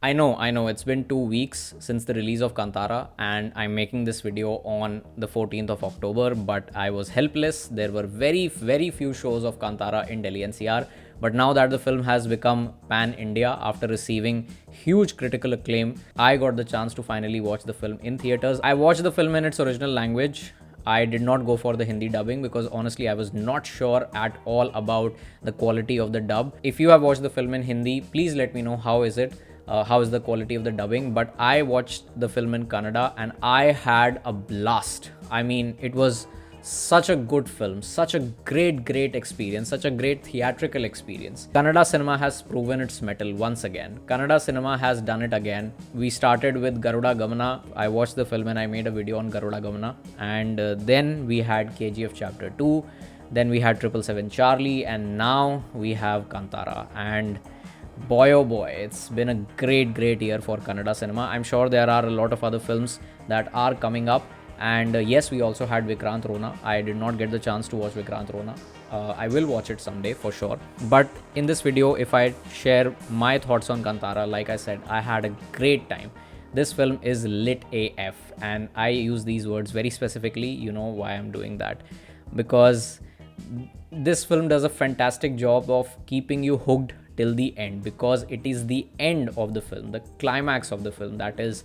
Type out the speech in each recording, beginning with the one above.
I know, it's been 2 weeks since the release of Kantara, and I'm making this video on the 14th of October, but I was helpless. There were very few shows of Kantara in Delhi NCR, but now that the film has become pan India after receiving huge critical acclaim, I got the chance to finally watch the film in theaters. I watched the film in its original language. I did not go for the Hindi dubbing because honestly I was not sure at all about the quality of the dub. If you have watched the film in Hindi, please let me know how is it. How is the quality of the dubbing? But I watched the film in Kannada and I had a blast. I mean, it was such a good film, such a great experience, such a great theatrical experience. Kannada cinema has proven its mettle once again. Kannada cinema has done it again. We started with Garuda Gamana. I watched the film and I made a video on Garuda Gamana, and then we had KGF Chapter 2, then we had 777 Charlie, and now we have Kantara. And boy oh boy, it's been a great year for Kannada cinema. I'm sure there are a lot of other films that are coming up, and yes, we also had Vikrant Rona. I did not get the chance to watch Vikrant Rona. I will watch it someday for sure, but in this video, if I share my thoughts on Kantara, like I said, I had a great time. This film is lit AF, and I use these words very specifically. You know why I'm doing that, because this film does a fantastic job of keeping you hooked till the end, because it is the end of the film, the climax of the film, that is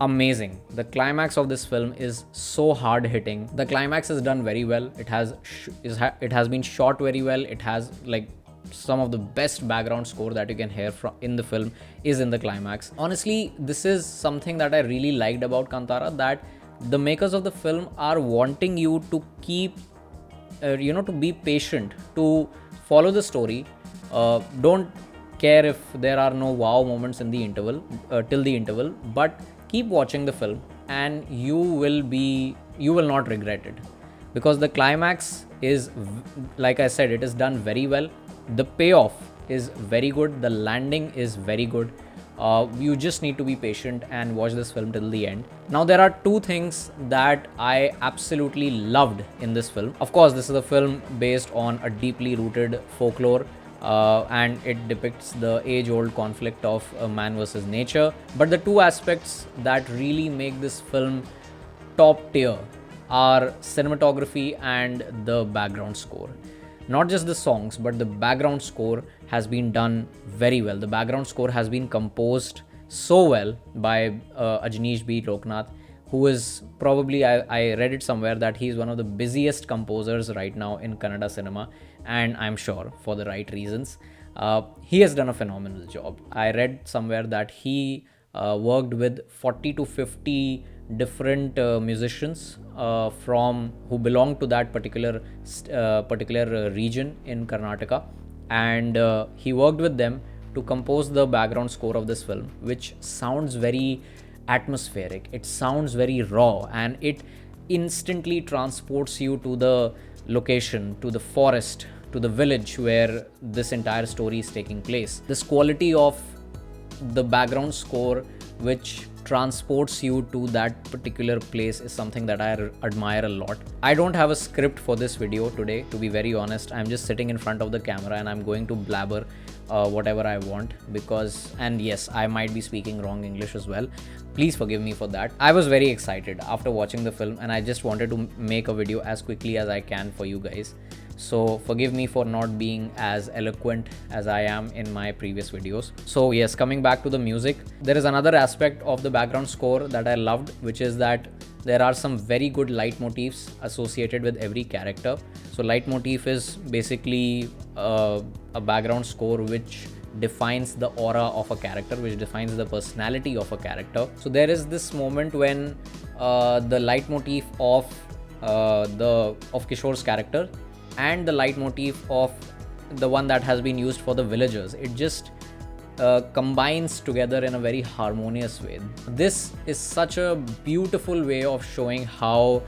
amazing. The climax of this film is so hard hitting. The climax is done very well. It has been shot very well. It has like some of the best background score that you can hear from in the film is in the climax. Honestly, this is something that I really liked about Kantara, that the makers of the film are wanting you to keep to be patient, to follow the story. Don't care if there are no wow moments in the interval, till the interval, but keep watching the film and you will not regret it, because the climax is, like I said, it is done very well. The payoff is very good. The landing is very good. You just need to be patient and watch this film till the end. Now, there are two things that I absolutely loved in this film. Of course, this is a film based on a deeply rooted folklore, and it depicts the age-old conflict of man versus nature. But the two aspects that really make this film top tier are cinematography and the background score. Not just the songs, but the background score has been done very well. The background score has been composed so well by Ajaneesh Loknath, who is probably, I read it somewhere that he's one of the busiest composers right now in Kannada cinema, and I'm sure for the right reasons. He has done a phenomenal job. I read somewhere that he worked with 40 to 50 different musicians from who belong to that particular region in Karnataka, and he worked with them to compose the background score of this film, which sounds very atmospheric. It sounds very raw, and it instantly transports you to the location, to the forest, to the village where this entire story is taking place. This quality of the background score, which transports you to that particular place, is something that I admire a lot. I don't have a script for this video today, to be very honest. I'm just sitting in front of the camera and I'm going to blabber whatever I want, because, and yes, I might be speaking wrong English as well. Please forgive me for that. I was very excited after watching the film, and I just wanted to make a video as quickly as I can for you guys. So forgive me for not being as eloquent as I am in my previous videos. So yes, coming back to the music, there is another aspect of the background score that I loved, which is that there are some very good leitmotifs associated with every character. So leitmotif is basically a background score which defines the aura of a character, which defines the personality of a character. So there is this moment when the leitmotif of Kishore's character and the leitmotif of the one that has been used for the villagers, it just combines together in a very harmonious way. This is such a beautiful way of showing how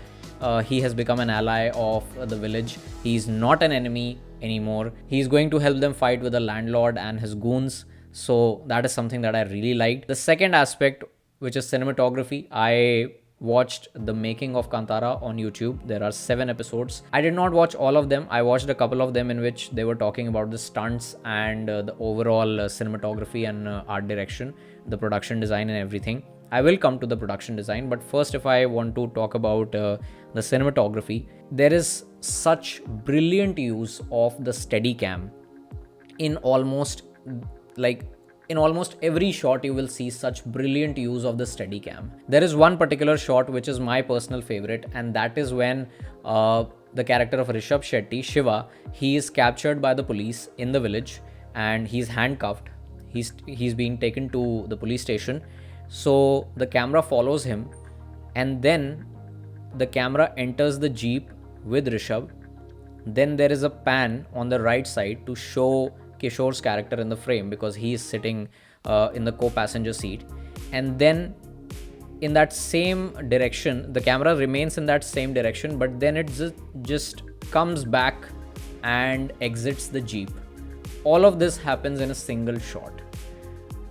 he has become an ally of the village. He's not an enemy anymore. He's going to help them fight with the landlord and his goons. So that is something that I really liked. The second aspect, which is cinematography, I watched the making of Kantara on YouTube. There are 7 episodes. I did not watch all of them. I watched a couple of them in which they were talking about the stunts and the overall cinematography and art direction, the production design and everything. I will come to the production design, but first, if I want to talk about the cinematography, there is such brilliant use of the Steadicam in almost like in almost every shot. You will see such brilliant use of the Steadicam. There is one particular shot which is my personal favorite, and that is when the character of Rishabh Shetty, Shiva, he is captured by the police in the village and he's handcuffed. He's being taken to the police station. So the camera follows him, and then the camera enters the jeep with Rishabh. Then there is a pan on the right side to show Kishore's character in the frame because he is sitting in the co-passenger seat. And then in that same direction, the camera remains in that same direction, but then it just comes back and exits the jeep. All of this happens in a single shot.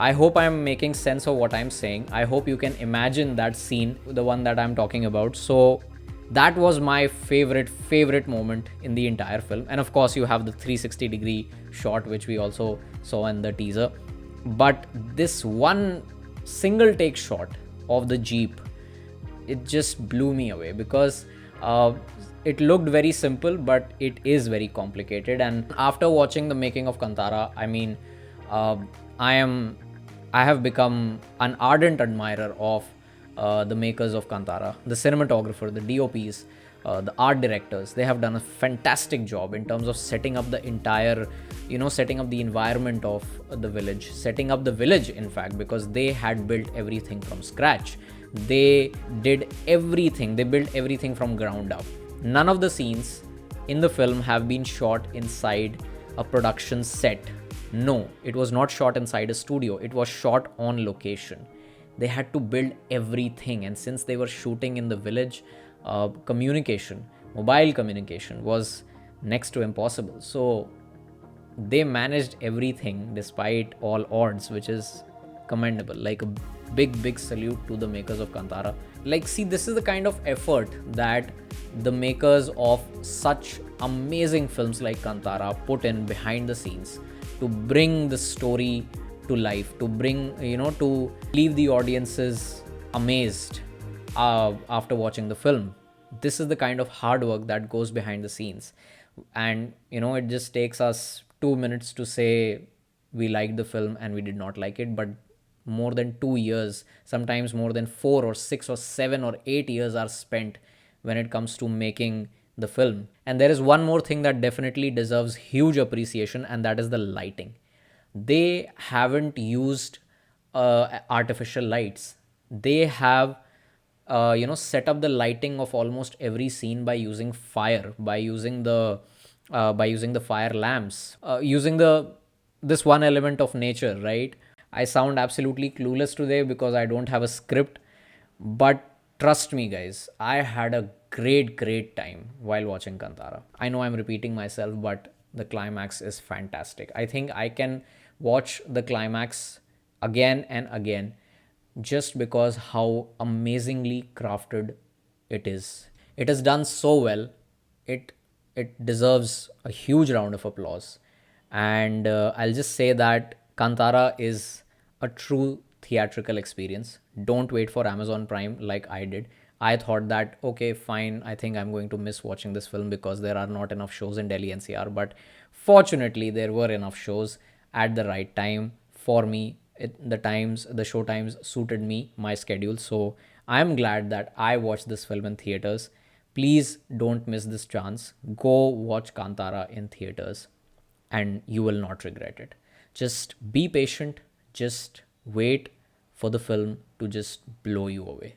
I hope I'm making sense of what I'm saying. I hope you can imagine that scene, the one that I'm talking about. So that was my favorite moment in the entire film. And of course, you have the 360-degree shot, which we also saw in the teaser. But this one single take shot of the Jeep, it just blew me away because it looked very simple, but it is very complicated. And after watching the making of Kantara, I mean, I have become an ardent admirer of the makers of Kantara, the cinematographer, the DOPs, the art directors. They have done a fantastic job in terms of setting up the entire, setting up the environment of the village, setting up the village, in fact, because they had built everything from scratch. They did everything. They built everything from ground up. None of the scenes in the film have been shot inside a production set. No, it was not shot inside a studio. It was shot on location. They had to build everything, and since they were shooting in the village, mobile communication was next to impossible. So they managed everything despite all odds, which is commendable. Like a big salute to the makers of Kantara. Like, see, this is the kind of effort that the makers of such amazing films like Kantara put in behind the scenes to bring the story to life, to bring, to leave the audiences amazed after watching the film. This is the kind of hard work that goes behind the scenes. And, it just takes us 2 minutes to say we liked the film and we did not like it, but more than 2 years, sometimes more than 4 or 6 or 7 or 8 years are spent when it comes to making the film. And there is one more thing that definitely deserves huge appreciation, and that is the lighting. They haven't used artificial lights. They have set up the lighting of almost every scene by using fire, by using the fire lamps, using this one element of nature, right? I sound absolutely clueless today because I don't have a script, but trust me, guys, I had a great time while watching Kantara. I know I'm repeating myself, but the climax is fantastic. I think I can watch the climax again and again just because how amazingly crafted it is. It is done so well. It deserves a huge round of applause. And I'll just say that Kantara is a true theatrical experience. Don't wait for Amazon Prime like I did. I thought that, okay, fine, I think I'm going to miss watching this film because there are not enough shows in Delhi NCR. But fortunately, there were enough shows at the right time for me. The show times suited me, my schedule. So I'm glad that I watched this film in theaters. Please don't miss this chance. Go watch Kantara in theaters and you will not regret it. Just be patient. Just wait for the film to just blow you away.